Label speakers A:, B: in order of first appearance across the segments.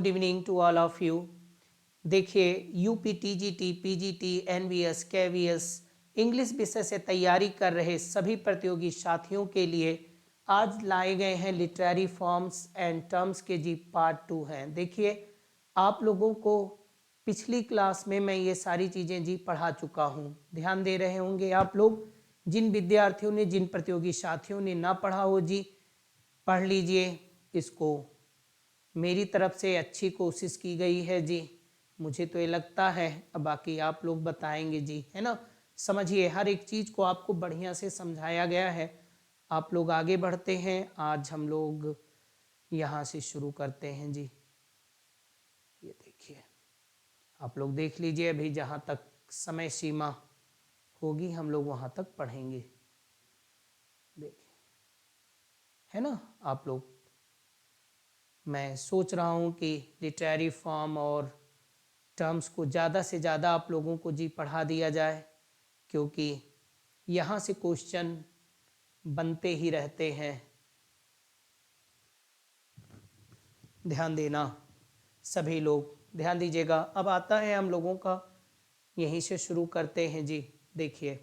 A: Good evening to all of you. देखिए, UP TGT, PGT, NVS, KVS English विषय से तैयारी कर रहे सभी प्रतियोगी साथियों के लिए आज लाए गए हैं लिटरेरी फॉर्म्स एंड टर्म्स के जी पार्ट 2 हैं। देखिए, आप लोगों को पिछली क्लास में मैं ये सारी चीज़ें जी पढ़ा चुका हूँ। ध्यान दे रहे होंगे आप लोग। जिन विद्यार्थियों ने, जिन प्रतियोगी साथियों ने ना पढ़ा हो जी, पढ़ लीजिए इसको। मेरी तरफ से अच्छी कोशिश की गई है जी, मुझे तो ये लगता है। अब बाकी आप लोग बताएंगे जी, है ना। समझिए, हर एक चीज़ को आपको बढ़िया से समझाया गया है। आप लोग आगे बढ़ते हैं। आज हम लोग यहाँ से शुरू करते हैं जी। ये देखिए, आप लोग देख लीजिए, अभी जहाँ तक समय सीमा होगी हम लोग वहाँ तक पढ़ेंगे। देखिए, है ना आप लोग। मैं सोच रहा हूँ कि लिटरेरी फॉर्म और टर्म्स को ज़्यादा से ज़्यादा आप लोगों को जी पढ़ा दिया जाए, क्योंकि यहाँ से क्वेश्चन बनते ही रहते हैं। ध्यान देना सभी लोग, ध्यान दीजिएगा। अब आता है हम लोगों का, यहीं से शुरू करते हैं जी। देखिए,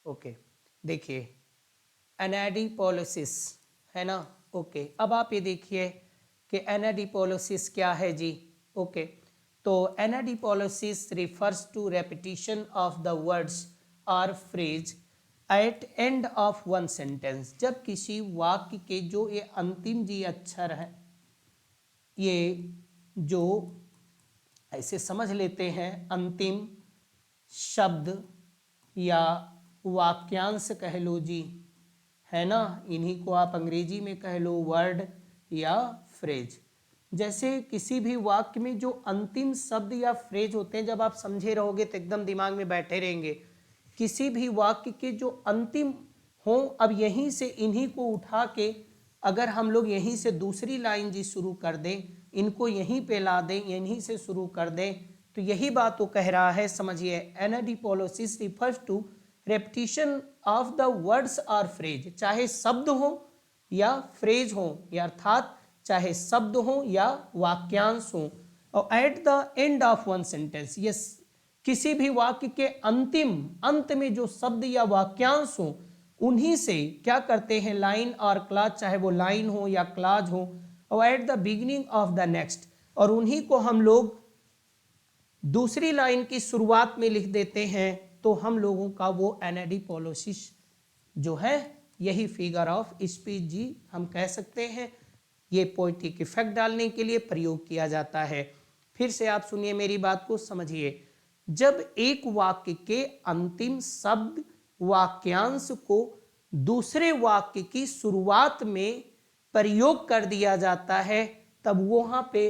A: ओके, देखिए एनाडीपोलिसिस, है ना। ओके, अब आप ये देखिए कि एनाडीपोलिसिस क्या है जी। ओके, तो anadiplosis refers to repetition of the words और phrase at end of one sentence. जब किसी वाक्य के जो ये अंतिम जी अक्षर है, ये जो ऐसे समझ लेते हैं अंतिम शब्द या वाक्यांश कह लो जी, है ना। इन्हीं को आप अंग्रेजी में कह लो वर्ड या फ्रेज। जैसे किसी भी वाक्य में जो अंतिम शब्द या फ्रेज होते हैं, जब आप समझे रहोगे तो एकदम दिमाग में बैठे रहेंगे। किसी भी वाक्य के जो अंतिम हो, अब यहीं से इन्हीं को उठा के अगर हम लोग यहीं से दूसरी लाइन जी शुरू कर दें, इनको यहीं पे ला दें, यहीं से शुरू कर दें, तो यही बात वो कह रहा है। समझिए, anadiplosis refers to repetition of the words और फ्रेज, चाहे शब्द हो या फ्रेज हो, या अर्थात चाहे शब्द हो या वाक्यांश हो, और eight the end of one sentence, ये किसी भी वाक्य के अंतिम अंत में जो शब्द या वाक्यांश हो, उन्हीं से क्या करते हैं, लाइन और क्लॉज, चाहे वो लाइन हो या क्लॉज हो, और at the beginning of the next, और उन्हीं को हम लोग दूसरी लाइन की शुरुआत में लिख देते हैं, तो हम लोगों का वो एनाडीपोलिसिस जो है, यही फिगर ऑफ स्पीच जी हम कह सकते हैं। ये पोएटिक इफेक्ट डालने के लिए प्रयोग किया जाता है। फिर से आप सुनिए, मेरी बात को समझिए। जब एक वाक्य के अंतिम शब्द वाक्यांश को दूसरे वाक्य की शुरुआत में प्रयोग कर दिया जाता है, तब वहां पे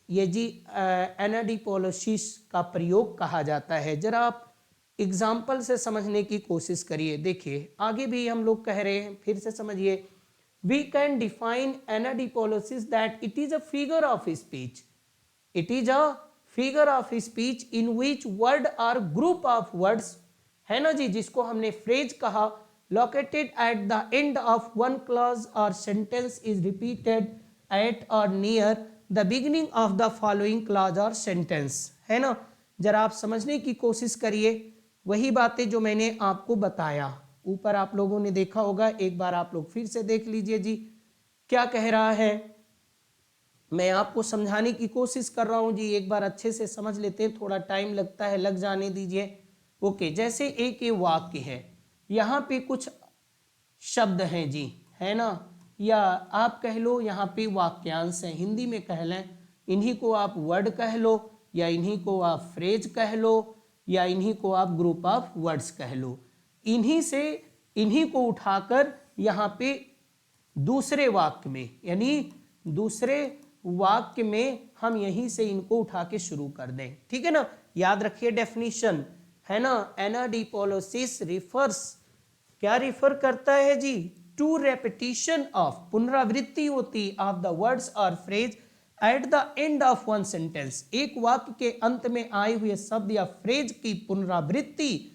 A: ये जी एनाडीपोलिसिस का प्रयोग कहा जाता है। जरा आप एग्जाम्पल से समझने की कोशिश करिए। देखिए, आगे भी हम लोग कह रहे हैं, फिर से समझिए। We can define anadiplosis that it is a figure of speech, it is a figure of speech in which word or group of words, है ना जी, जिसको हमने फ्रेज कहा, located at the end of one clause और sentence is repeated at और near the beginning of the following clause और sentence, है ना। जरा आप समझने की कोशिश करिए, वही बातें जो मैंने आपको बताया। ऊपर आप लोगों ने देखा होगा, एक बार आप लोग फिर से देख लीजिए जी, क्या कह रहा है। मैं आपको समझाने की कोशिश कर रहा हूं जी, एक बार अच्छे से समझ लेते हैं। थोड़ा टाइम लगता है, लग जाने दीजिए। ओके, जैसे एक ये वाक्य है, यहाँ पे कुछ शब्द हैं जी, है ना, या आप कह लो यहाँ पे वाक्यांश है, हिंदी में कह लें, इन्हीं को आप वर्ड कह लो, या इन्हीं को आप फ्रेज कह लो, या इन्हीं को आप ग्रुप ऑफ वर्ड्स कह लो। इन्हीं से इन्हीं को उठाकर यहाँ पे दूसरे वाक्य में, यानी दूसरे वाक्य में हम यहीं से इनको उठा के शुरू कर दें, ठीक है ना। याद रखिए डेफिनेशन, है ना। एनाडीपोलिसिस रिफर्स, क्या रिफर करता है जी, टू रेपिटिशन ऑफ, पुनरावृत्ति होती ऑफ द वर्ड्स और phrase eight the end of one sentence, एक वाक्य के अंत में आए हुए शब्द या फ्रेज की पुनरावृत्ति।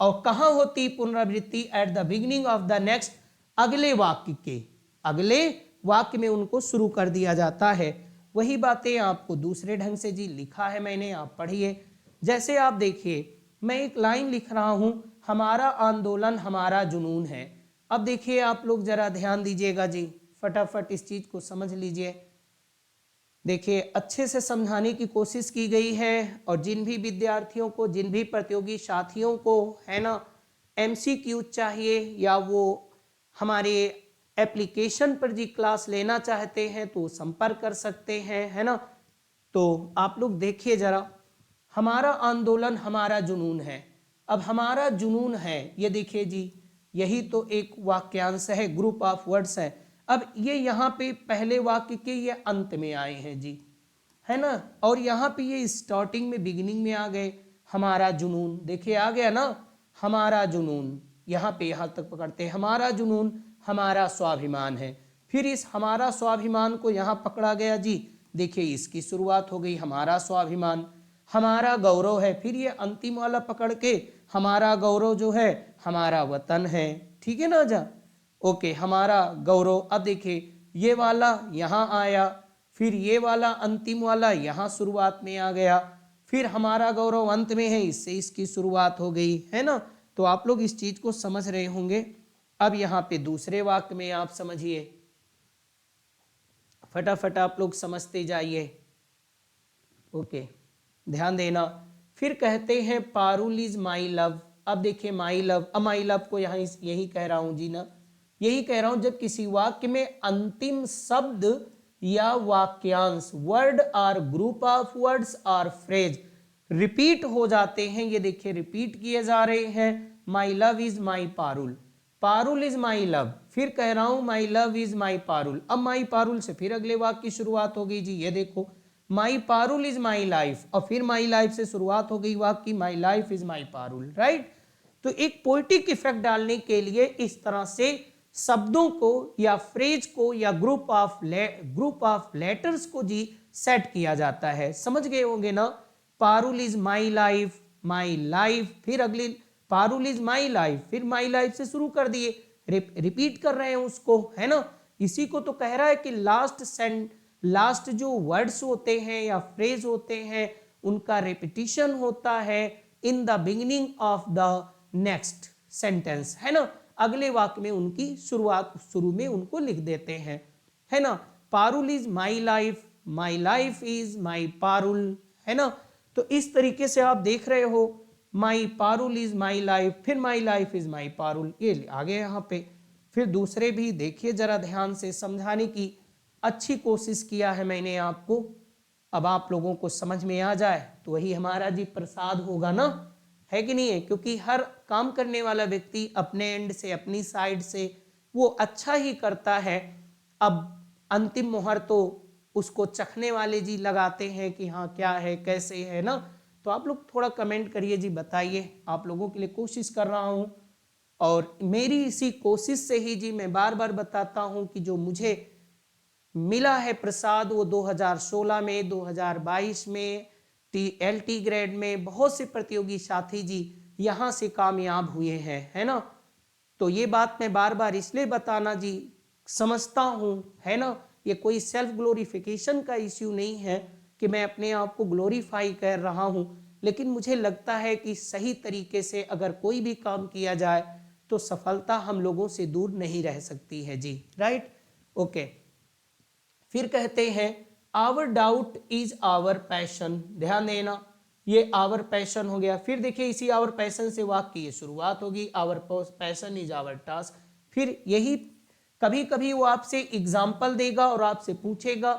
A: और कहां होती पुनरावृत्ति, at the beginning of the next, अगले वाक्य के, अगले वाक्य में उनको शुरू कर दिया जाता है। वही बातें आपको दूसरे ढंग से जी लिखा है मैंने, आप पढ़िए। जैसे आप देखिए, मैं एक लाइन लिख रहा हूं, हमारा आंदोलन हमारा जुनून है। अब देखिए आप लोग जरा ध्यान दीजिएगा जी, फटाफट इस चीज को समझ लीजिए। देखिए अच्छे से समझाने की कोशिश की गई है, और जिन भी विद्यार्थियों को, जिन भी प्रतियोगी साथियों को है ना एमसीक्यू चाहिए, या वो हमारे एप्लीकेशन पर जी क्लास लेना चाहते हैं तो संपर्क कर सकते हैं, है ना। तो आप लोग देखिए जरा, हमारा आंदोलन हमारा जुनून है। अब हमारा जुनून है, ये देखिए जी, यही तो एक वाक्यांश है, ग्रुप ऑफ वर्ड्स है। अब ये यहाँ पे पहले वाक्य के ये अंत में आए हैं जी, है ना, और यहाँ पे ये स्टार्टिंग में, बिगिनिंग में आ गए। हमारा जुनून देखिए आ गया ना, हमारा जुनून, यहाँ पे यहाँ तक पकड़ते हैं, हमारा जुनून हमारा स्वाभिमान है। फिर इस हमारा स्वाभिमान को यहाँ पकड़ा गया जी, देखिए इसकी शुरुआत हो गई, हमारा स्वाभिमान। हमारा गौरव है, फिर ये अंतिम वाला पकड़ के, हमारा गौरव जो है हमारा वतन है, ठीक है ना जा, ओके, हमारा गौरव। अब देखिए ये वाला यहाँ आया, फिर ये वाला अंतिम वाला यहाँ शुरुआत में आ गया, फिर हमारा गौरव अंत में है, इससे इसकी शुरुआत हो गई, है ना। तो आप लोग इस चीज को समझ रहे होंगे। अब यहाँ पे दूसरे वाक्य में आप समझिए, फटाफट आप लोग समझते जाइए, ओके, ध्यान देना। फिर कहते हैं पारुल इज माई लव। अब देखिए माई लव, अब माई लव को यहाँ यही कह रहा हूं जी ना, यही कह रहा हूं, जब किसी वाक्य में अंतिम शब्द या वाक्यांश, वर्ड और ग्रुप ऑफ वर्ड्स और फ्रेज रिपीट हो जाते हैं, ये देखिए रिपीट किए जा रहे हैं। My love is my Parul, Parul is my love, फिर कह रहा हूं my love is my Parul. अब माई पारुल से फिर अगले वाक्य की शुरुआत हो गई जी, ये देखो माई पारुल इज माई लाइफ, और फिर माई लाइफ से शुरुआत हो गई वाक्य की, my life is my Parul, right. तो एक पोइटिक इफेक्ट डालने के लिए इस तरह से शब्दों को या फ्रेज को या ग्रुप ऑफ लेटर्स को जी सेट किया जाता है, समझ गए होंगे ना। Parul is my life, my life, फिर अगली पारुल इज माई लाइफ, फिर माई लाइफ से शुरू कर दिए, रिपीट कर रहे हैं उसको, है ना। इसी को तो कह रहा है कि लास्ट जो वर्ड्स होते हैं या फ्रेज होते हैं उनका रिपीटिशन होता है in the beginning of the next sentence, है ना। अगले वाक्य में उनकी शुरुआत, शुरू में उनको लिख देते हैं, है ना। Parul is my life is my Parul, है ना। तो इस तरीके से आप देख रहे हो, माई पारुल इज माई लाइफ, फिर my life is my Parul, ये आगे यहाँ पे। फिर दूसरे भी देखिए जरा ध्यान से, समझाने की अच्छी कोशिश किया है मैंने आपको। अब आप लोगों को समझ में आ जाए तो वही हमारा जी प्रसाद होगा ना, है कि नहीं है। क्योंकि हर काम करने वाला व्यक्ति अपने एंड से, अपनी साइड से वो अच्छा ही करता है। अब अंतिम मोहर तो उसको चखने वाले जी लगाते हैं कि हाँ क्या है, कैसे है ना। तो आप लोग थोड़ा कमेंट करिए जी, बताइए, आप लोगों के लिए कोशिश कर रहा हूँ। और मेरी इसी कोशिश से ही जी मैं बार बार बताता हूँ कि जो मुझे मिला है प्रसाद, वो 2016 में, 2022 में LT ग्रेड में बहुत से प्रतियोगी साथी जी यहाँ से कामयाब हुए हैं, है ना। तो ये बात मैं बार बार इसलिए बताना जी समझता हूँ, है ना। ये कोई सेल्फ ग्लोरिफिकेशन का इश्यू नहीं है कि मैं अपने आप को ग्लोरीफाई कर रहा हूँ, लेकिन मुझे लगता है कि सही तरीके से अगर कोई भी काम किया जाए तो सफलता हम लोगों से दूर नहीं रह सकती है जी, राइट, ओके। फिर कहते हैं our doubt is our passion, ध्यान देना, ये आवर पैशन हो गया। फिर देखिए इसी आवर पैशन से वाक्य की शुरुआत होगी, our passion is our task. फिर यही कभी कभी वो आपसे एग्जाम्पल देगा और आपसे पूछेगा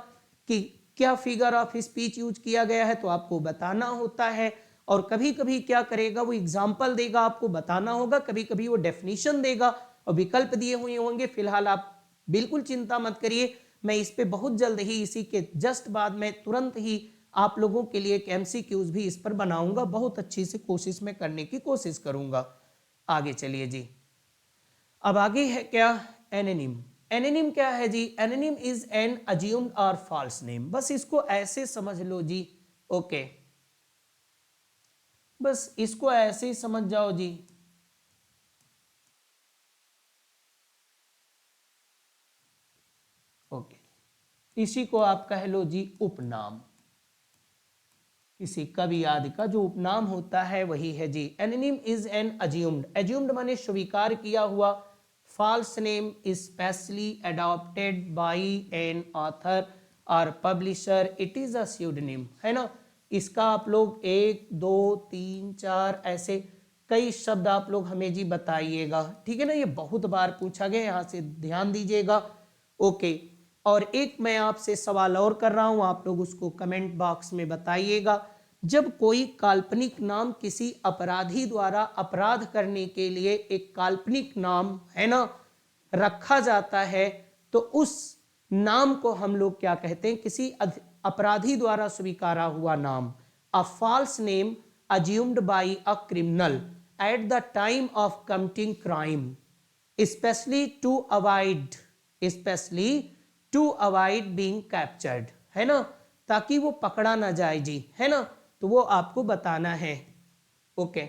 A: कि क्या फिगर ऑफ स्पीच यूज किया गया है, तो आपको बताना होता है। और कभी कभी क्या करेगा, वो एग्जाम्पल देगा, आपको बताना होगा, कभी कभी वो डेफिनेशन देगा और विकल्प दिए हुए होंगे। फिलहाल आप बिल्कुल चिंता मत करिए, मैं इस पे बहुत जल्द ही, इसी के जस्ट बाद में तुरंत ही आप लोगों के लिए एक MCQs भी इस पर बनाऊंगा, बहुत अच्छी से कोशिश में करने की कोशिश करूंगा। आगे चलिए जी, अब आगे है क्या, एनोनिम। एनोनिम क्या है जी, एनोनिम इज एन अज्यूम्ड और फॉल्स नेम, बस इसको ऐसे समझ लो जी, ओके, बस इसको ऐसे ही समझ जाओ जी। ओके, इसी को आप कह लो जी उपनाम। किसी कवि आदि का जो उपनाम होता है वही है जी। Anonym is an assumed, assumed माने स्वीकार किया हुआ, false name specially adopted by an author और publisher, it is a pseudonym, है ना। इसका आप लोग 1 2 3 4 ऐसे कई शब्द आप लोग हमें जी बताइएगा, ठीक है ना। ये बहुत बार पूछा गया, यहाँ से ध्यान दीजिएगा। ओके, और एक मैं आपसे सवाल और कर रहा हूं, आप लोग उसको कमेंट बॉक्स में बताइएगा। जब कोई काल्पनिक नाम किसी अपराधी द्वारा अपराध करने के लिए एक काल्पनिक नाम, है ना, रखा जाता है, तो उस नाम को हम लोग क्या कहते हैं? किसी अपराधी द्वारा स्वीकारा हुआ नाम। A false name assumed by a criminal at the time of committing crime, especially to avoid being captured, है ना, ताकि वो पकड़ा ना जाए जी, है ना। तो वो आपको बताना है। Okay,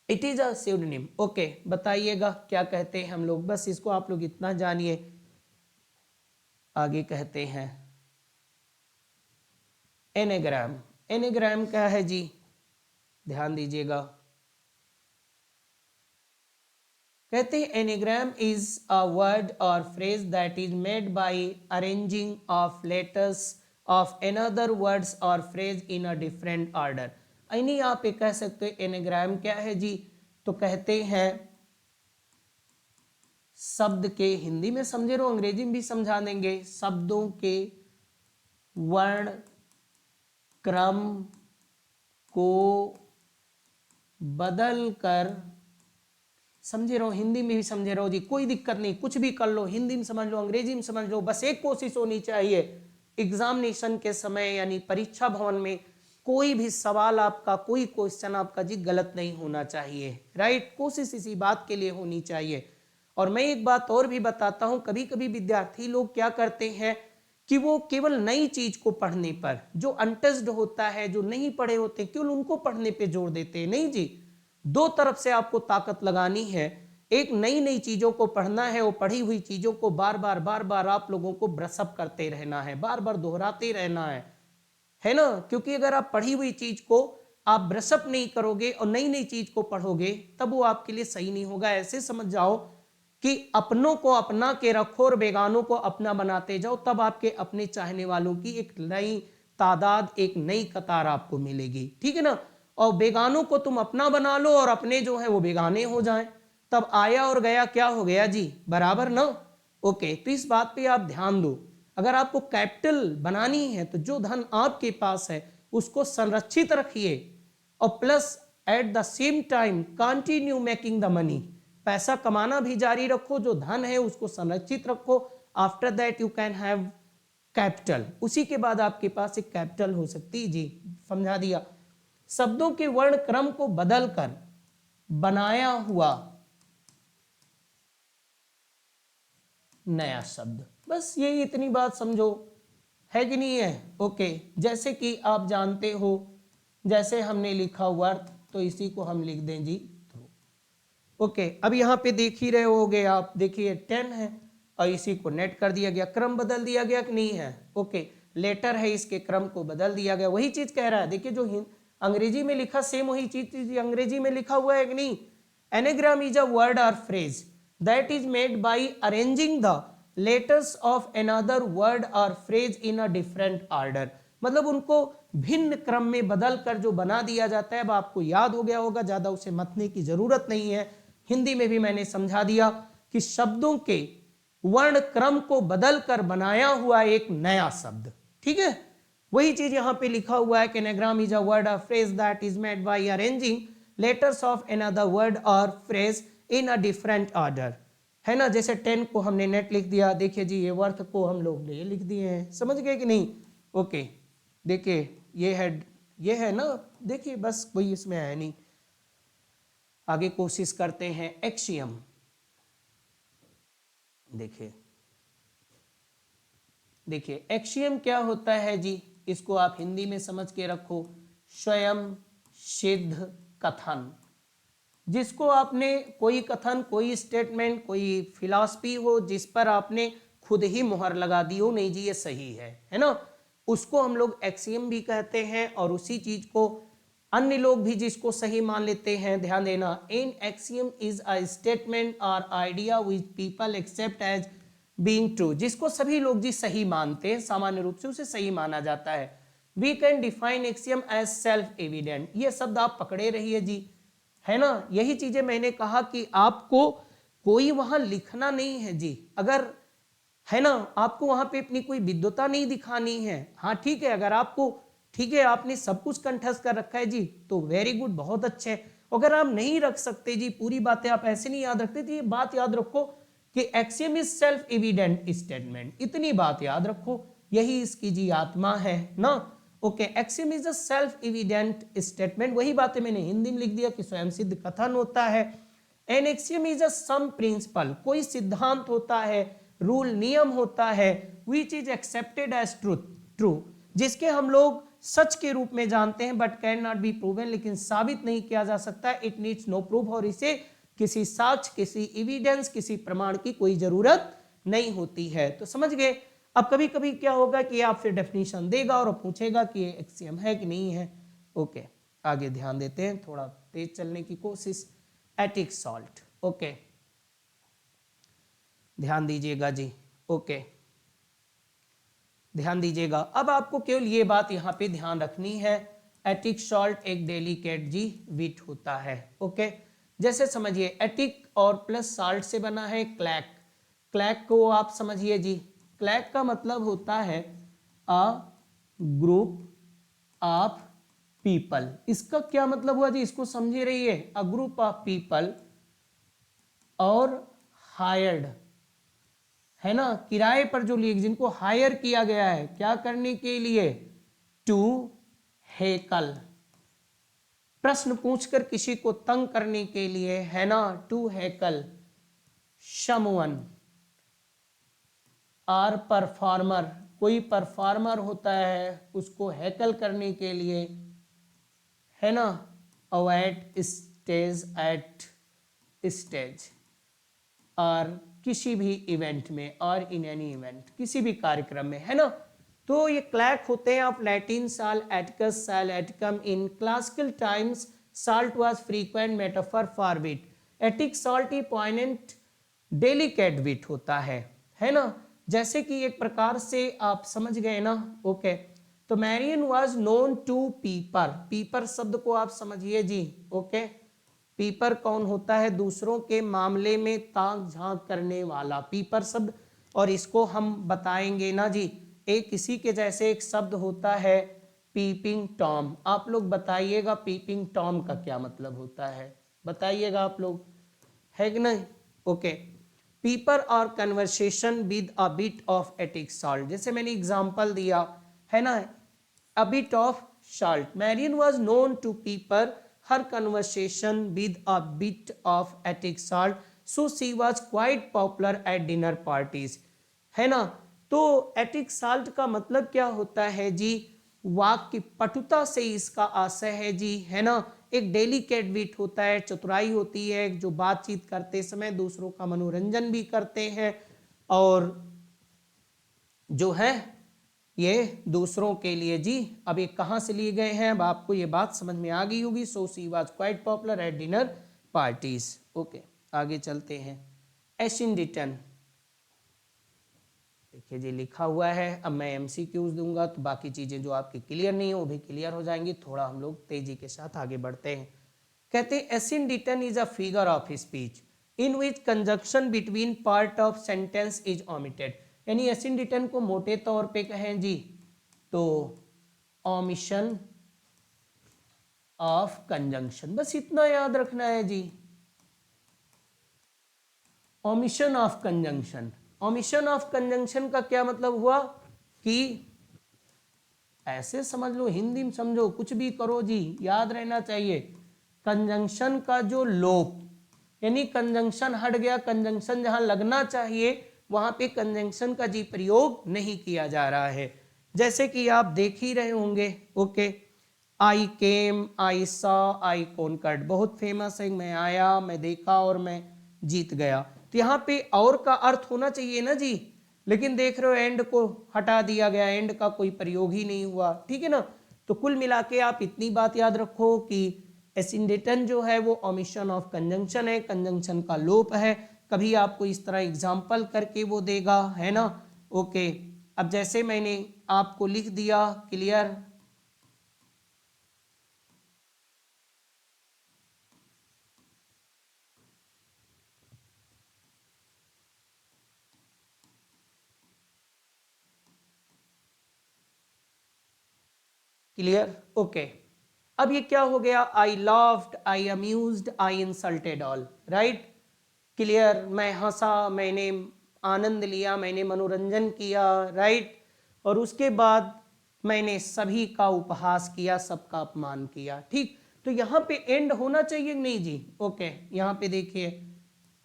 A: it is a pseudonym। Okay, बताइएगा क्या कहते हैं हम लोग, बस इसको आप लोग इतना जानिए। आगे कहते हैं एनेग्राम। एनेग्राम क्या है जी? ध्यान दीजिएगा। कहते हैं एनेग्राम इज अ वर्ड और phrase that is made by arranging of letters of another words और phrase in a different order. यानी आप ये कह सकते हैं एनेग्राम क्या है जी? तो कहते हैं शब्द के, हिंदी में समझे रहो, अंग्रेजी में भी समझा देंगे, शब्दों के वर्ण क्रम को बदल कर, समझे रहो, हिंदी में भी समझे रहो जी, कोई दिक्कत नहीं, कुछ भी कर लो, हिंदी में समझ लो, अंग्रेजी में समझ लो, बस एक कोशिश होनी चाहिए एग्जामिनेशन के समय यानी परीक्षा भवन में कोई भी सवाल आपका, कोई क्वेश्चन आपका जी गलत नहीं होना चाहिए, राइट। कोशिश इसी बात के लिए होनी चाहिए। और मैं एक बात और भी बताता हूं, कभी कभी विद्यार्थी लोग क्या करते हैं कि वो केवल नई चीज को पढ़ने पर, जो अनटच्ड होता है, जो नहीं पढ़े होते, केवल उनको पढ़ने पे जोर देते हैं। नहीं जी, दो तरफ से आपको ताकत लगानी है। एक नई नई चीजों को पढ़ना है, वो पढ़ी हुई चीजों को बार बार आप लोगों को ब्रशअप करते रहना है, बार बार दोहराते रहना है ना। क्योंकि अगर आप पढ़ी हुई चीज को आप ब्रशअप नहीं करोगे और नई नई चीज को पढ़ोगे तब वो आपके लिए सही नहीं होगा। ऐसे समझ जाओ कि अपनों को अपना के रखो और बेगानों को अपना बनाते जाओ, तब आपके अपने चाहने वालों की एक नई तादाद, एक नई कतार आपको मिलेगी, ठीक है ना। और बेगानों को तुम अपना बना लो और अपने जो है वो बेगाने हो जाएं, तब आया और गया क्या हो गया जी? बराबर ना। ओके, तो इस बात पे आप ध्यान दो। अगर आपको कैपिटल बनानी है तो जो धन आपके पास है उसको संरक्षित रखिए और plus at the same time continue making the money, पैसा कमाना भी जारी रखो, जो धन है उसको संरक्षित रखो। After that you can have capital, उसी के बाद आपके पास एक कैपिटल हो सकती है जी। समझा दिया। शब्दों के वर्ण क्रम को बदलकर बनाया हुआ नया शब्द, बस यही इतनी बात समझो, है कि नहीं है। ओके, जैसे कि आप जानते हो, जैसे हमने लिखा हुआ तो इसी को हम लिख दें जी थ्रू। ओके, अब यहाँ पे देख ही रहे होगे आप, देखिए 10 है और इसी को नेट कर दिया गया, क्रम बदल दिया गया कि नहीं है। ओके, लेटर है, इसके क्रम को बदल दिया गया, वही चीज कह रहा है। देखिए जो अंग्रेजी में लिखा सेम वही चीज अंग्रेजी में लिखा हुआ है कि नहीं। एनेग्राम इज अ वर्ड और phrase that is made by arranging the letters of another word और phrase in a different order, मतलब उनको भिन्न क्रम में बदल कर जो बना दिया जाता है। अब आपको याद हो गया होगा, ज्यादा उसे मतने की जरूरत नहीं है, हिंदी में भी मैंने समझा दिया कि शब्दों के वर्ण क्रम को बदलकर बनाया हुआ एक नया शब्द, ठीक है। वही चीज यहां पे लिखा हुआ है कि एनाग्राम इज अ वर्ड और phrase that is made by arranging letters of another word और phrase in a different order, है ना। जैसे 10 को हमने नेट लिख दिया, देखिए जी ये वर्थ को हम लोग ने लिख दिए हैं, समझ गए कि नहीं। ओके, देखिए ये है ना, देखिए बस कोई इसमें है नहीं। आगे कोशिश करते हैं एक्सियम। देखिए एक्सियम क्या होता है जी, इसको आप हिंदी में समझ के रखो, स्वयं सिद्ध कथन। जिसको आपने कोई कथन, कोई स्टेटमेंट, कोई फिलॉसफी हो जिस पर आपने खुद ही मुहर लगा दी हो नहीं जी ये सही है ना, उसको हम लोग एक्सियम भी कहते हैं। और उसी चीज को अन्य लोग भी जिसको सही मान लेते हैं, ध्यान देना, an axiom is a statement और idea which people accept as being true, जिसको सभी लोग जी सही मानते हैं, सामान्य रूप से उसे सही माना जाता है। We can define axiom as self evident, ये शब्द आप पकड़े रहिए जी, है ना। यही चीजें मैंने कहा कि आपको कोई वहां लिखना नहीं है जी, अगर है ना, आपको वहां पे अपनी कोई विद्वता नहीं दिखानी है। हाँ ठीक है, अगर आपको ठीक है आपने सब कुछ कंठस्थ कर रखा है जी तो वेरी गुड, बहुत अच्छे। अगर आप नहीं रख सकते जी, पूरी बातें आप ऐसे नहीं याद रखते, तो ये बात याद रखो कि axiom is self evident statement, इतनी बात याद रखो, यही इसकी जी आत्मा है ना। Okay, axiom is a self evident statement, वही बातें मैंने हिंदी में लिख दिया कि स्वयं सिद्ध कथन होता है। An axiom is a some principle, कोई सिद्धांत होता है, रूल नियम होता है, which is accepted as true, जिसके हम लोग सच के रूप में जानते हैं, but can not be proven, लेकिन साबित नहीं किया जा सकता, इट नीड्स नो प्रूफ, और इसे किसी साक्ष्य, किसी एविडेंस, किसी प्रमाण की कोई जरूरत नहीं होती है। तो समझ गए। अब कभी कभी क्या होगा कि आप फिर डेफिनेशन देगा और पूछेगा कि ये एक्सियम है कि नहीं है। ओके, आगे ध्यान देते हैं, थोड़ा तेज चलने की कोशिश। एटिक सॉल्ट, ओके, ध्यान दीजिएगा जी। ओके, ध्यान दीजिएगा। अब आपको केवल ये बात यहाँ पे ध्यान रखनी है, एटिक सॉल्ट एक डेलिकेट जी विट होता है। ओके, जैसे समझिए एटिक और प्लस साल्ट से बना है क्लैक, क्लैक को आप समझिए जी, क्लैक का मतलब होता है अ ग्रुप ऑफ पीपल। इसका क्या मतलब हुआ जी, इसको समझे रहिए, अ ग्रुप ऑफ पीपल और हायर्ड, है ना, किराए पर जो लिए, जिनको हायर किया गया है क्या करने के लिए, टू हेकल, प्रश्न पूछकर किसी को तंग करने के लिए, है ना, to heckle someone, or performer, कोई परफॉर्मर होता है उसको हैकल करने के लिए, है ना, अवॉइड स्टेज एट स्टेज, और किसी भी इवेंट में, और इन एनी इवेंट, किसी भी कार्यक्रम में, है ना। तो ये क्लैक होते हैं ऑफ लैटिन साल एटिकस साल एटिकम, in classical times salt was frequent metaphor for wit, Attic salt ही पॉइनेंट डेलिकेट विट होता है ना, जैसे कि एक प्रकार से आप समझ गए ना। ओके, तो मैरियन वाज नोन टू पीपर, पीपर शब्द को आप समझिए जी। ओके, पीपर कौन होता है, दूसरों के मामले में ताक झांक करने वाला, पीपर शब्द, और इसको हम बताएंगे ना जी, एक इसी के जैसे एक शब्द होता है पीपिंग टॉम, आप लोग बताइएगा पीपिंग टॉम का क्या मतलब होता है, बताइएगा आप लोग, है कि नहीं। ओके, पीपर और conversation with a bit of Attic salt, जैसे मैंने एग्जांपल दिया है ना, a bit of salt, Marion was known to pepper her conversation with a bit of Attic salt, so she was quite popular at dinner parties, है ना। तो attic salt का मतलब क्या होता है जी, वाक की पटुता से इसका आशय है जी, है ना, एक डेलिकेट विट होता है, चतुराई होती है, जो बातचीत करते समय दूसरों का मनोरंजन भी करते हैं, और जो है ये दूसरों के लिए जी, अब ये कहाँ से लिए गए हैं, अब आपको ये बात समझ में आ गई होगी। सो she was quite popular at dinner parties. Okay, आगे चलते हैं। एसिंडिटन, देखिए जी लिखा हुआ है, अब मैं एमसीक्यूज दूंगा तो बाकी चीजें जो आपकी क्लियर नहीं है वो भी क्लियर हो जाएंगी, थोड़ा हम लोग तेजी के साथ आगे बढ़ते हैं। कहते हैं asyndeton is a figure of speech in which conjunction between part of sentence is omitted, यानी एसिंडिटन को मोटे तौर पे कहें जी तो ओमिशन ऑफ कंजंक्शन, बस इतना याद रखना है जी, omission of conjunction. Omission of conjunction का क्या मतलब हुआ कि ऐसे समझ लो, हिंदी में समझो, कुछ भी करो जी, याद रहना चाहिए कंजंक्शन का जो लोप, यानी कंजंक्शन हट गया, कंजंक्शन जहां लगना चाहिए वहां पे कंजंक्शन का जी प्रयोग नहीं किया जा रहा है, जैसे कि आप देख ही रहे होंगे। Okay, I came, I saw, I conquered, बहुत फेमस है, मैं आया, मैं देखा और मैं जीत गया। तो यहाँ पे और का अर्थ होना चाहिए ना जी, लेकिन देख रहे हो एंड को हटा दिया गया, एंड का कोई प्रयोग ही नहीं हुआ, ठीक है ना। तो कुल मिला के आप इतनी बात याद रखो कि एसिंडेटन जो है वो ओमिशन ऑफ कंजंक्शन है, कंजंक्शन का लोप है। कभी आपको इस तरह एग्जाम्पल करके वो देगा, है ना। ओके, अब जैसे मैंने आपको लिख दिया, क्लियर। Clear, okay. अब ये क्या हो गया, I loved, I amused, I insulted all, right. Clear, मैं हंसा, मैंने आनंद लिया, मैंने मनोरंजन किया, राइट। और उसके बाद मैंने सभी का उपहास किया, सबका अपमान किया, ठीक। तो यहाँ पे एंड होना चाहिए नहीं जी, ओके। यहाँ पे देखिए,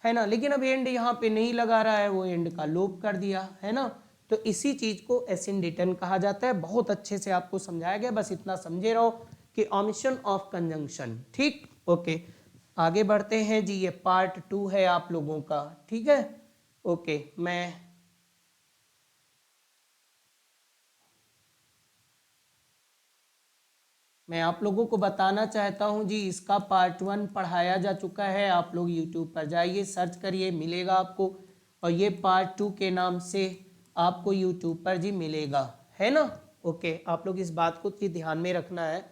A: है ना, लेकिन अब एंड यहाँ पे नहीं लगा रहा है, वो एंड का लोप कर दिया, है ना। तो इसी चीज को एसिंडेटन कहा जाता है। बहुत अच्छे से आपको समझाया गया, बस इतना समझे रहो कि ओमिशन ऑफ कंजंक्शन, ठीक, ओके। आगे बढ़ते हैं जी, ये पार्ट 2 है आप लोगों का, ठीक है, ओके। मैं आप लोगों को बताना चाहता हूं जी, इसका पार्ट 1 पढ़ाया जा चुका है। आप लोग यूट्यूब पर जाइए, सर्च करिए, मिलेगा आपको। और ये पार्ट 2 के नाम से आपको यूट्यूब पर जी मिलेगा, है ना। ओके, आप लोग इस बात को जी ध्यान में रखना है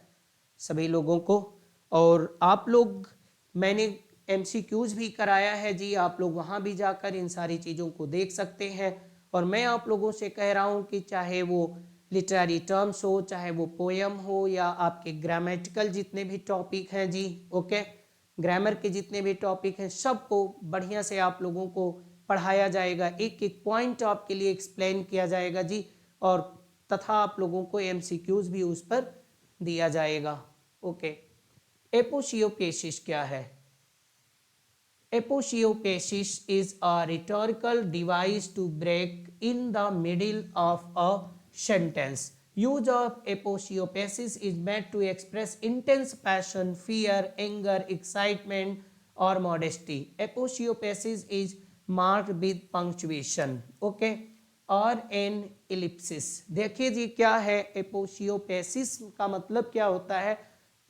A: सभी लोगों को। और आप लोग, मैंने एमसीक्यूज भी कराया है जी, आप लोग वहाँ भी जाकर इन सारी चीज़ों को देख सकते हैं। और मैं आप लोगों से कह रहा हूँ कि चाहे वो लिटरेरी टर्म्स हो, चाहे वो पोएम हो, या आपके ग्रामेटिकल जितने भी टॉपिक हैं जी, ओके, ग्रामर के जितने भी टॉपिक हैं, सबको बढ़िया से आप लोगों को पढ़ाया जाएगा। एक एक पॉइंट आपके लिए एक्सप्लेन किया जाएगा जी। और तथा आप लोगों को एमसीक्यूज भी उस पर दिया जाएगा, ओके। एपोशियोपेसिस क्या है? Aposiopesis is a rhetorical device to break in the middle of a sentence. Use of aposiopesis is meant to express intense passion, fear, anger, excitement, or modesty. Aposiopesis is marked with punctuation, okay, और N ellipsis. देखिए जी, क्या है एपोशियोपेसिस का मतलब क्या होता है?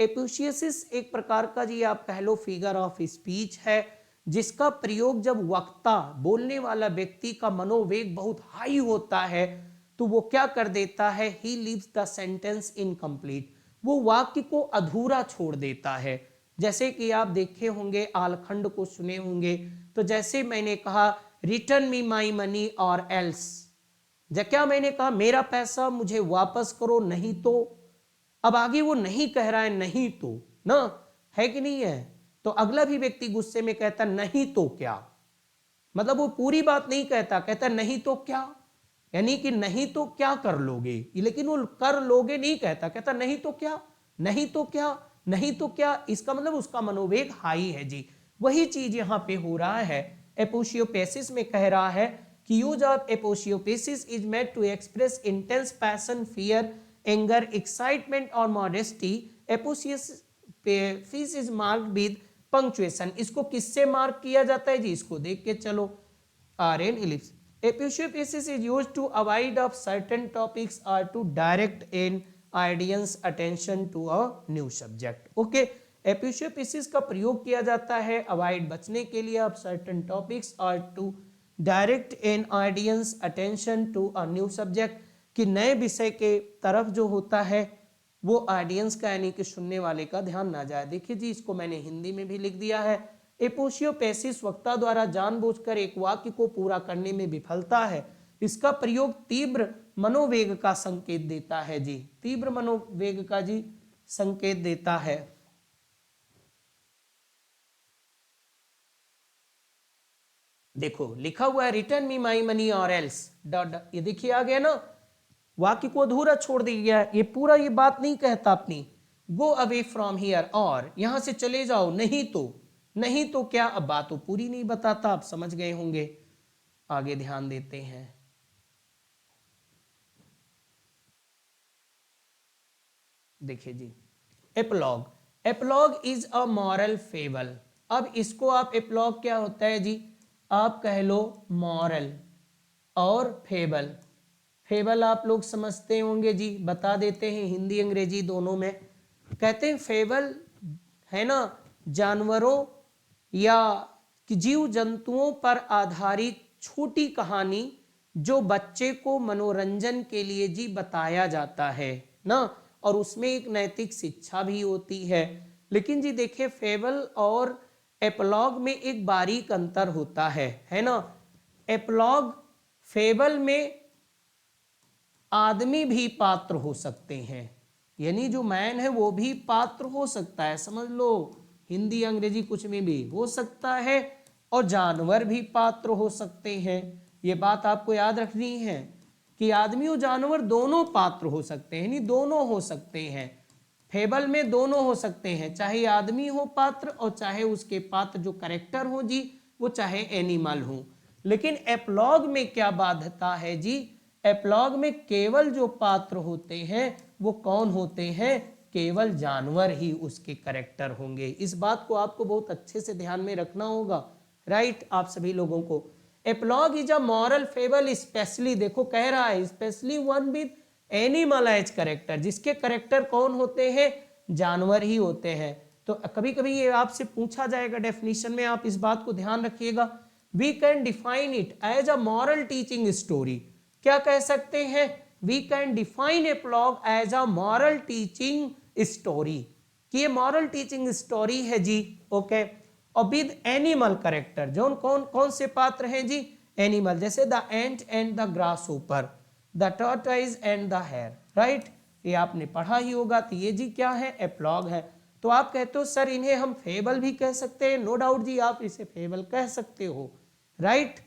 A: एपोशियोसिस एक प्रकार का जी आप कह लो फिगर ऑफ स्पीच है, जिसका प्रयोग जब वक्ता, बोलने वाला व्यक्ति का मनोवेग बहुत हाई होता है, तो वो क्या कर देता है, he leaves the sentence incomplete, वो वाक्य को अधूरा छोड़ देता है। जैसे कि आप देखे होंगे, आलखंड को सुने होंगे, तो जैसे मैंने कहा रिटर्न मी माई मनी और एल्स, जब क्या मैंने कहा मेरा पैसा मुझे वापस करो, नहीं तो। अब आगे वो नहीं कह रहा है नहीं तो, ना, है कि नहीं है। तो अगला भी व्यक्ति गुस्से में कहता नहीं तो क्या, मतलब वो पूरी बात नहीं कहता, कहता नहीं तो क्या, यानी कि नहीं तो क्या कर लोगे, लेकिन वो कर लोगे नहीं कहता, कहता नहीं तो क्या, नहीं तो क्या, नहीं तो क्या। इसका मतलब उसका मनोवेग हाई है जी। वही चीज यहां पे हो रहा है। एपोशियोपेसिस में कह रहा है कि use of aposiopesis is made to express intense passion, fear, anger, excitement और modesty. Aposiopesis is marked with punctuation. इसको किससे मार्क किया जाता है जी, इसको देख के चलो, or an ellipsis. Episiopesis is used to avoid of certain topics or to direct an audience attention to a new subject. Okay, aposiopesis का प्रयोग किया जाता है अवॉइड, बचने के लिए, ऑफ सर्टेन टॉपिक्स और to direct an audience attention to a new subject, कि नए विषय के तरफ जो होता है वो ऑडियंस का, यानी कि सुनने वाले का ध्यान ना जाए। देखिए जी, इसको मैंने हिंदी में भी लिख दिया है। एपोशियोपेसिस वक्ता द्वारा जानबूझकर एक वाक्य को पूरा करने में विफलता है। इसका प्रयोग तीव्र मनोवेग का संकेत देता है जी, तीव्र मनोवेग का जी संकेत देता है। देखो लिखा हुआ है रिटर्न मी माई मनी और एल्स डॉट, ये देखिए आ गया ना, वाक्य को अधूरा छोड़ दिया, ये पूरा ये बात नहीं कहता अपनी। गो अवे फ्रॉम हियर, और यहां से चले जाओ, नहीं तो, नहीं तो क्या, अब बात तो पूरी नहीं बताता, आप समझ गए होंगे। आगे ध्यान देते हैं, देखिए जी, एप्लॉग। एप्लॉग इज अ मॉरल फेबल। अब इसको आप, एप्लॉग क्या होता है जी, आप कह लो मॉरल, और फेबल। फेबल आप लोग समझते होंगे जी, बता देते हैं हिंदी अंग्रेजी दोनों में। कहते हैं फेबल है ना, जानवरों या जीव जंतुओं पर आधारित छोटी कहानी जो बच्चे को मनोरंजन के लिए जी बताया जाता है ना, और उसमें एक नैतिक शिक्षा भी होती है। लेकिन जी देखिए फेबल और एप्लॉग में एक बारीक अंतर होता है ना। एप्लॉग, फेबल में आदमी भी पात्र हो सकते हैं, यानी जो मैन है वो भी पात्र हो सकता है, समझ लो हिंदी अंग्रेजी कुछ में भी हो सकता है, और जानवर भी पात्र हो सकते हैं। ये बात आपको याद रखनी है कि आदमी और जानवर दोनों पात्र हो सकते हैं, यानी दोनों हो सकते हैं। फेबल में दोनों हो सकते हैं, चाहे आदमी हो पात्र और चाहे उसके पात्र जो कैरेक्टर हो जी वो चाहे एनिमल हो। लेकिन एप्लॉग में क्या बाध्यता है जी, एप्लॉग में केवल जो पात्र होते हैं वो कौन होते हैं, केवल जानवर ही उसके कैरेक्टर होंगे। इस बात को आपको बहुत अच्छे से ध्यान में रखना होगा, राइट। आप सभी लोगों को apologue is a moral fable specially, देखो कह रहा है specially one with animal as character, जिसके करेक्टर कौन होते हैं, जानवर ही होते हैं। तो कभी कभी ये आपसे पूछा जाएगा डेफिनेशन में, आप इस बात को ध्यान रखिएगा। We can define it as a moral teaching story, क्या कह सकते हैं, we can define apologue as a moral teaching story, कि ये मॉरल टीचिंग स्टोरी है जी, ओके। और विद एनिमल करेक्टर, जो कौन कौन से पात्र हैं जी, एनिमल, जैसे the ant and the grasshopper, the tortoise and the hare, right. ये आपने पढ़ा ही होगा। तो ये जी क्या है, एप्लॉग है। तो आप कहते हो सर इन्हें हम फेबल भी कह सकते हैं, नो डाउट जी आप इसे फेबल कह सकते हो, राइट।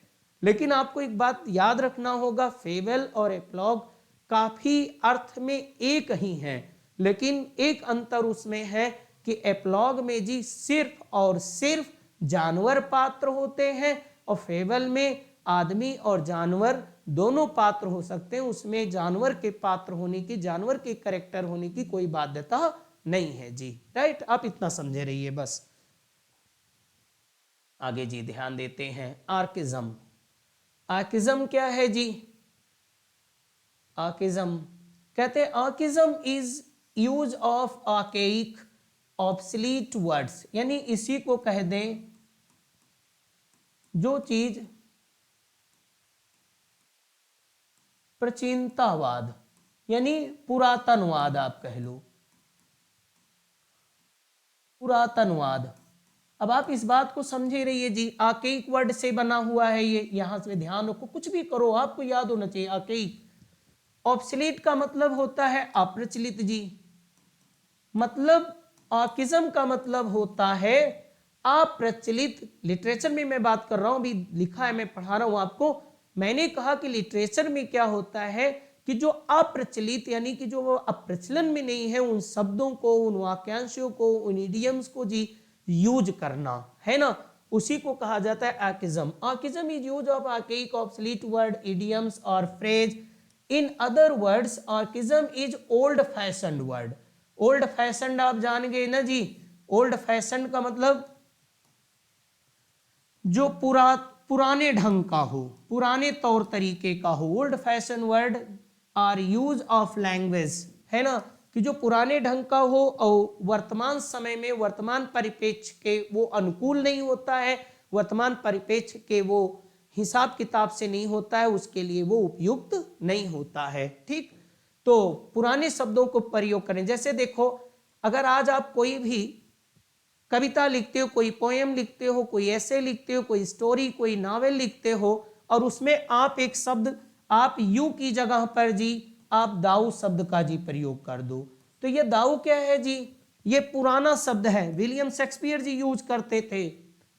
A: लेकिन आपको एक बात याद रखना होगा, फेबल और एप्लॉग काफी अर्थ में एक ही हैं, लेकिन एक अंतर उसमें है कि एप्लॉग में जी सिर्फ और सिर्फ जानवर पात्र होते हैं, और फेबल में आदमी और जानवर दोनों पात्र हो सकते हैं। उसमें जानवर के पात्र होने की, जानवर के कैरेक्टर होने की कोई बाध्यता नहीं है जी, राइट। आप इतना समझे रहिए बस। आगे जी ध्यान देते हैं, आर्किज्म। आर्किज्म क्या है जी, आर्किज्म कहते हैं archaism is use of archaic obsolete words, यानी इसी को कह दें जो चीज प्राचीनतावाद, यानी पुरातनवाद आप कह लो, पुरातनवाद। अब आप इस बात को समझे रहिए जी, आर्केइक वर्ड से बना हुआ है ये, यहां से ध्यान रखो, कुछ भी करो आपको याद होना चाहिए आर्केइक। ऑब्सलीट का मतलब होता है अप्रचलित जी, मतलब आर्किज्म का मतलब होता है अप्रचलित। लिटरेचर में मैं बात कर रहा हूं, अभी लिखा है मैं पढ़ा रहा हूं आपको। मैंने कहा कि लिटरेचर में क्या होता है कि जो अप्रचलित, यानी कि जो अप्रचलन में नहीं है, उन शब्दों को, उन वाक्यांशों को, उन इडियम्स को जी यूज करना है ना, उसी को कहा जाता है archaism. Archaism is use of archaic obsolete word, idioms और phrase. In other words archaism is old fashion word. Old fashion आप जान गए ना जी, ओल्ड फैशन का मतलब जो पुराने ढंग का हो, पुराने तौर तरीके का हो। Old fashion word or use of language, है ना, कि जो पुराने ढंग का हो और वर्तमान समय में, वर्तमान परिप्रेक्ष्य के वो अनुकूल नहीं होता है, वर्तमान परिप्रेक्ष्य के वो हिसाब किताब से नहीं होता है, उसके लिए वो उपयुक्त नहीं होता है, ठीक। तो पुराने शब्दों को प्रयोग करें। जैसे देखो, अगर आज आप कोई भी कविता लिखते हो, कोई पोएम लिखते हो, कोई ऐसे लिखते हो, कोई स्टोरी, कोई नॉवेल लिखते हो, और उसमें आप एक शब्द, आप यू की जगह पर जी आप दाऊ शब्द का जी प्रयोग कर दो, तो ये दाऊ क्या है जी, ये पुराना शब्द है, विलियम शेक्सपियर जी यूज करते थे,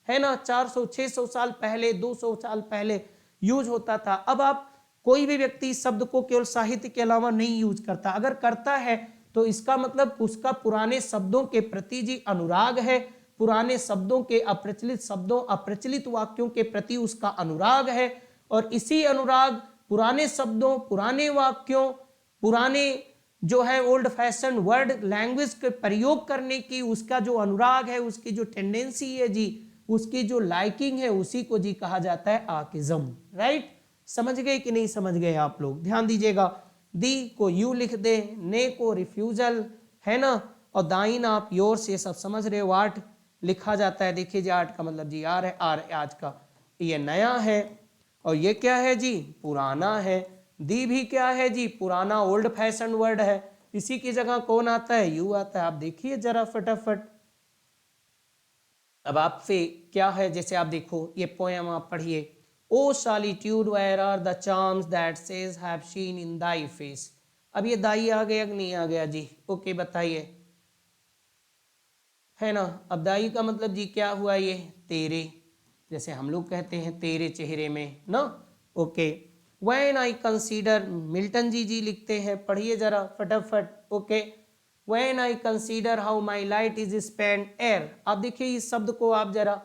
A: है ना, 400-600 साल पहले, 200 साल पहले यूज होता था। अब आप कोई भी व्यक्ति इस शब्द को केवल साहित्य के अलावा नहीं यूज करता, अगर करता है तो इसका मतलब उसका पुराने शब्दों के प्रति जी अनुराग है, पुराने शब्दों के, अप्रचलित शब्दों, अप्रचलित वाक्यों के प्रति उसका अनुराग है, और इसी अनुराग, पुराने शब्दों, पुराने वाक्यों, पुराने जो है ओल्ड फैशन वर्ड लैंग्वेज के प्रयोग करने की उसका जो अनुराग है, उसकी जो टेंडेंसी है जी, उसकी जो लाइकिंग है, उसी को जी कहा जाता है आर्किज्म, राइट। समझ गए कि नहीं समझ गए आप लोग? ध्यान दीजिएगा, दी को यू लिख दे, ने को रिफ्यूजल, है ना, और दाइन आप योर्स, ये सब समझ रहे हो। आर्ट लिखा जाता है, देखिए जी आर्ट का मतलब जी आर है, आर आज का, ये नया है, और ये क्या है जी, पुराना है। दी भी क्या है जी, पुराना ओल्ड फैशन वर्ड है, इसी की जगह कौन आता है, यू आता है। आप देखिए जरा फटाफट। अब आपसे क्या है, जैसे आप देखो ये पोएम आप पढ़िए, O solitude where are the charms that sage have seen in thy face. अब ये दाई आ गया कि नहीं आ गया जी? ओके बताइए, है ना। अब दाई का मतलब जी क्या हुआ, ये तेरे, जैसे हम लोग कहते हैं तेरे चेहरे में ना। Okay, when I consider, Milton ji लिखते हैं, पढ़िए जरा फटाफट। Okay, when I consider how my light is spent ere. आप देखिए इस शब्द को आप जरा,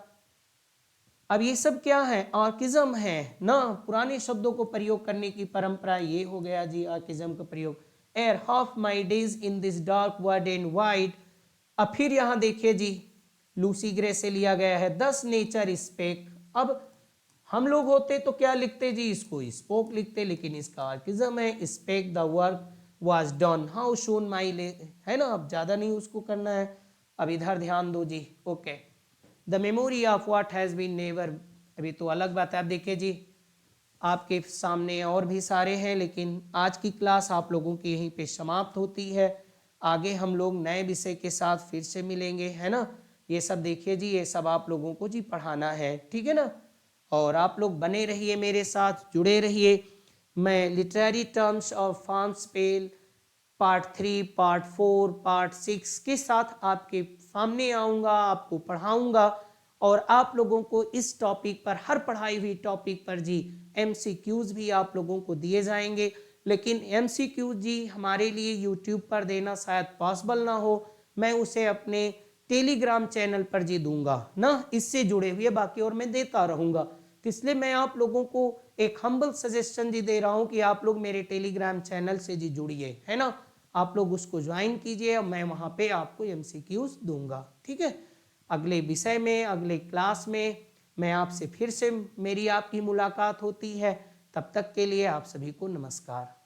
A: अब ये सब क्या है, आर्किज्म है ना, पुराने शब्दों को प्रयोग करने की परंपरा, ये हो गया जी आर्किज्म का प्रयोग। Air half my days in this dark word and wide. अब फिर यहां देखिए जी, लूसी ग्रे से लिया गया है, दस नेचर स्पेक। अब हम लोग होते तो क्या लिखते जी, इसको स्पोक लिखते, लेकिन इसका आर्किज्म है spake the work was done how shone my lay, है ना। अब ज्यादा नहीं उसको करना है। अब इधर ध्यान दो जी। Okay, the memory of what has been never, अभी तो अलग बात है। आप देखिए जी, आपके सामने और भी सारे हैं, लेकिन आज की क्लास आप लोगों की यहीं पे समाप्त होती है। आगे हम लोग नए विषय के साथ फिर से मिलेंगे, है ना। ये सब देखिए जी, ये सब आप लोगों को जी पढ़ाना है, ठीक है ना। और आप लोग बने रहिए मेरे साथ, जुड़े रहिए। मैं literary terms of form spell part 3, part 4, part 6 के साथ आपके सामने आऊँगा, आपको पढ़ाऊँगा, और आप लोगों को इस टॉपिक पर, हर पढ़ाई हुई टॉपिक पर जी MCQs भी आप लोगों को दिए जाएंगे। लेकिन MCQs जी हमारे लिए यूट्यूब पर देना शायद पॉसिबल ना हो, मैं उसे अपने टेलीग्राम चैनल पर जी दूंगा ना, इससे जुड़े हुए, बाकी और मैं देता रहूँगा। तो इसलिए मैं आप लोगों को एक हम्बल सजेशन जी दे रहा हूँ कि आप लोग मेरे टेलीग्राम चैनल से जी जुड़िए, है ना। आप लोग उसको ज्वाइन कीजिए, मैं वहाँ पे आपको MCQs दूंगा, ठीक है। अगले विषय में, अगले क्लास में मैं आपसे फिर से, मेरी आपकी मुलाकात होती है। तब तक के लिए आप सभी को नमस्कार।